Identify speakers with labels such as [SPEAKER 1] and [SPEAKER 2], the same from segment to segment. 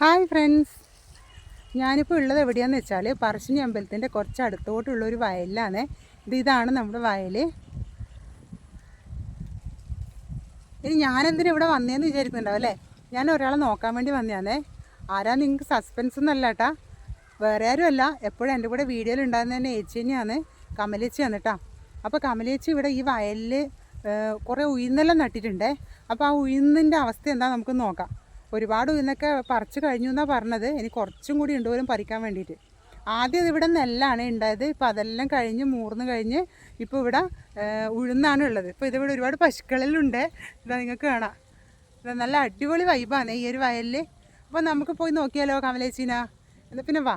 [SPEAKER 1] Hi friends, ഞാനിപ്പോൾ ഉള്ളത് എവിടെയാണെന്ന് വെച്ചാൽ പറശ്ശിനി അമ്പലത്തിൻ്റെ കുറച്ച് അടുത്തോട്ടുള്ളൊരു വയലിലാണ്. ഇതാണ് നമ്മുടെ വയൽ. ഇനി ഞാനെന്തിനും ഇവിടെ വന്നതെന്ന് വിചാരിക്കുന്നുണ്ടാവും അല്ലേ? ഞാൻ ഒരാളെ നോക്കാൻ വേണ്ടി വന്നതാണേ. ആരാ നിങ്ങൾക്ക് സസ്പെൻസ് ഒന്നല്ല കേട്ടാ, വേറെ ആരും അല്ല. എപ്പോഴും എൻ്റെ കൂടെ വീഡിയോയിൽ ഉണ്ടാകുന്ന തന്നെ ഏച്ചി തന്നെയാണ്, കമലേച്ചിയാണ് കേട്ടോ. അപ്പോൾ കമലേച്ചി ഇവിടെ ഈ വയലിൽ കുറേ ഉഴുന്നെല്ലാം നട്ടിട്ടുണ്ടേ. അപ്പോൾ ആ ഉഴുന്നിൻ്റെ അവസ്ഥ എന്താ നമുക്ക് നോക്കാം. ഒരുപാട് ഉഴുന്നൊക്കെ പറിച്ച് കഴിഞ്ഞു എന്നാണ് പറഞ്ഞത്. ഇനി കുറച്ചും കൂടി ഉണ്ട് പോലും പറിക്കാൻ വേണ്ടിയിട്ട്. ആദ്യം ഇവിടെ നെല്ലാണ് ഉണ്ടായത്. ഇപ്പോൾ അതെല്ലാം കഴിഞ്ഞ് മൂർന്ന് കഴിഞ്ഞ് ഇപ്പോൾ ഇവിടെ ഉഴുന്നാണ് ഉള്ളത്. ഇപ്പോൾ ഇതിവിടെ ഒരുപാട് പശുക്കളിലുണ്ട്. ഇതാ നിങ്ങൾക്ക് കാണാം. ഇത് നല്ല അടിപൊളി വൈബാണ് ഈ ഒരു വയലിൽ. അപ്പോൾ നമുക്ക് പോയി നോക്കിയാലോ കമലേച്ചീന? എന്നാൽ പിന്നെ വാ.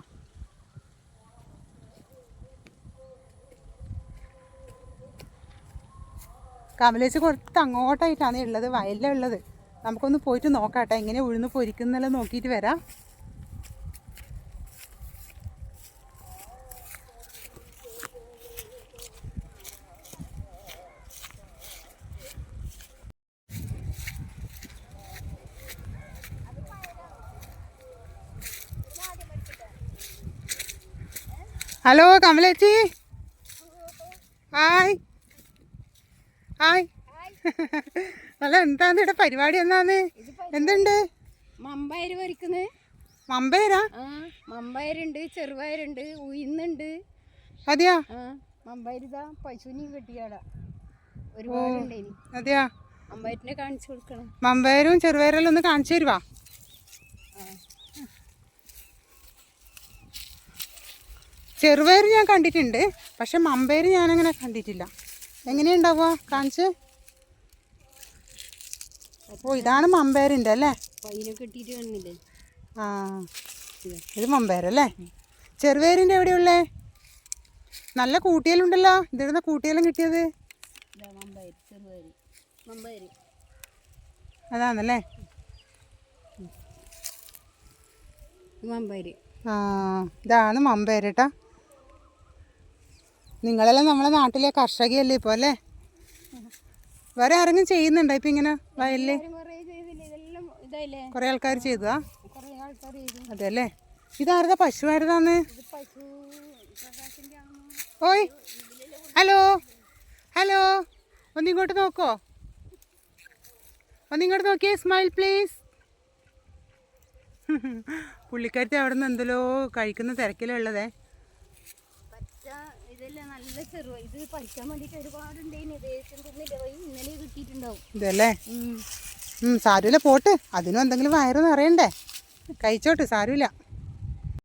[SPEAKER 1] കമലേച്ചി കുറച്ച് അങ്ങോട്ടായിട്ടാണ് ഉള്ളത്, വയലിലുള്ളത്. നമുക്കൊന്ന് പോയിട്ട് നോക്കാട്ടെ, എങ്ങനെ ഉഴുന്ന് പൊരിക്കുന്നെല്ലാം നോക്കിയിട്ട് വരാം. ഹലോ കമലേച്ചി, ഹായ് ഹായ്. അല്ല, എന്താണ് ഇവിടെ പരിപാടി? എന്നാന്ന് എന്തുണ്ട്?
[SPEAKER 2] മമ്പയര് പറിക്കുന്നത്.
[SPEAKER 1] മമ്പയരാ?
[SPEAKER 2] മമ്പയരുണ്ട്, ചെറുപയറുണ്ട്, ഉഴുന്നുണ്ട്.
[SPEAKER 1] അതെയാ?
[SPEAKER 2] മമ്പയരിതാ പശുവിനെയും കെട്ടിയാടാ ഒരുപാടുണ്ട്.
[SPEAKER 1] അതെയാ?
[SPEAKER 2] മമ്പയറ്റിനെ കാണിച്ചു കൊടുക്കണം.
[SPEAKER 1] മമ്പയരും ചെറുപയരെല്ലാം ഒന്ന് കാണിച്ചു തരുവാ? ചെറുപയർ ഞാൻ കണ്ടിട്ടുണ്ട്, പക്ഷെ മമ്പയർ ഞാനങ്ങനെ കണ്ടിട്ടില്ല. എങ്ങനെയുണ്ടാവുക? കാണിച്ച്. ഓ, ഇതാണ് മമ്പയറിൻ്റെ അല്ലേ?
[SPEAKER 2] കെട്ടിയിട്ട് കാണുന്നില്ലേ?
[SPEAKER 1] ആ, ഇത് മമ്പയറല്ലേ? ചെറുപയറിൻ്റെ എവിടെയുള്ളേ? നല്ല കൂട്ടിയലുണ്ടല്ലോ. ഇതിടുന്ന കൂട്ടിയെല്ലാം കിട്ടിയത് അതാണല്ലേ?
[SPEAKER 2] മമ്പയര്.
[SPEAKER 1] ആ, ഇതാണ് മമ്പയർ കേട്ടാ. നിങ്ങളെല്ലാം നമ്മളെ നാട്ടിലെ കർഷകയല്ലേ ഇപ്പോൾ അല്ലേ? വേറെ ആരെങ്കിലും ചെയ്യുന്നുണ്ടോ ഇപ്പം ഇങ്ങനെ വയലില്? കുറേ ആൾക്കാർ ചെയ്തതാ? അതെ അല്ലേ? ഇതാരതാ? പശു ആരതാന്ന്? ഓയ്, ഹലോ ഹലോ, ഒന്നിങ്ങോട്ട് നോക്കോ? ഒന്നിങ്ങോട്ട് നോക്കിയേ, സ്മൈൽ പ്ലീസ്. പുള്ളിക്കാരത്തി അവിടെ നിന്ന് എന്തെല്ലോ കഴിക്കുന്ന തിരക്കിലുള്ളതേ. ഇതല്ലേ? സാരമില്ല, പോട്ട്. അതിനും എന്തെങ്കിലും വയറ് നിറയണ്ടേ? കഴിച്ചോട്ട്, സാരമില്ല.